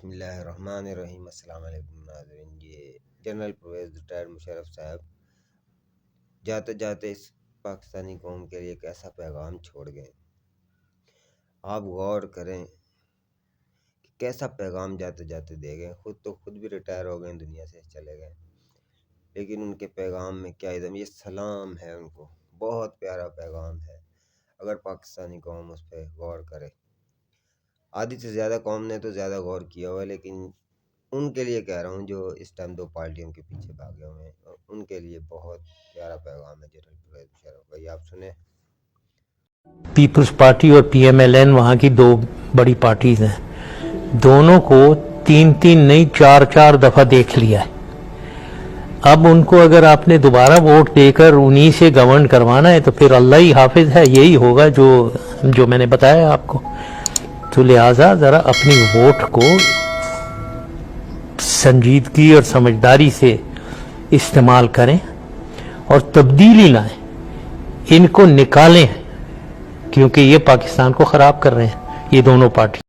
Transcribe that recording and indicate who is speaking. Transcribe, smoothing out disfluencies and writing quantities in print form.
Speaker 1: بسم اللہ الرحمن الرحیم۔ السلام علیکم ناظرین، یہ جنرل پرویز ریٹائرڈ مشرف صاحب جاتے جاتے اس پاکستانی قوم کے لیے ایک ایسا پیغام چھوڑ گئے۔ آپ غور کریں کہ کیسا پیغام جاتے جاتے دے گئے۔ خود بھی ریٹائر ہو گئے، دنیا سے چلے گئے، لیکن ان کے پیغام میں کیا یہ سلام ہے، ان کو بہت پیارا پیغام ہے۔ اگر پاکستانی قوم اس پہ غور کرے، آدھی سے زیادہ قوم نے تو زیادہ غور کیا ہوا ہے، لیکن ان کے لیے کہہ رہا ہوں جو اس ٹائم دو پارٹیوں کے پیچھے بھاگے ہوئے ہیں، ان کے لیے بہت پیارا پیغام ہے جنرل پرویز مشرف بھائی، آپ سنیں۔
Speaker 2: پیپلز پارٹی اور پی ایم ایل این وہاں کی دو بڑی پارٹیز ہیں، دونوں کو تین نہیں چار دفعہ دیکھ لیا ہے۔ اب ان کو اگر آپ نے دوبارہ ووٹ دے کر انہی سے گورن کروانا ہے تو پھر اللہ ہی حافظ ہے، یہی ہوگا جو میں نے بتایا آپ کو۔ تو لہٰذا ذرا اپنی ووٹ کو سنجیدگی اور سمجھداری سے استعمال کریں اور تبدیلی لائیں، ان کو نکالیں، کیونکہ یہ پاکستان کو خراب کر رہے ہیں یہ دونوں پارٹی۔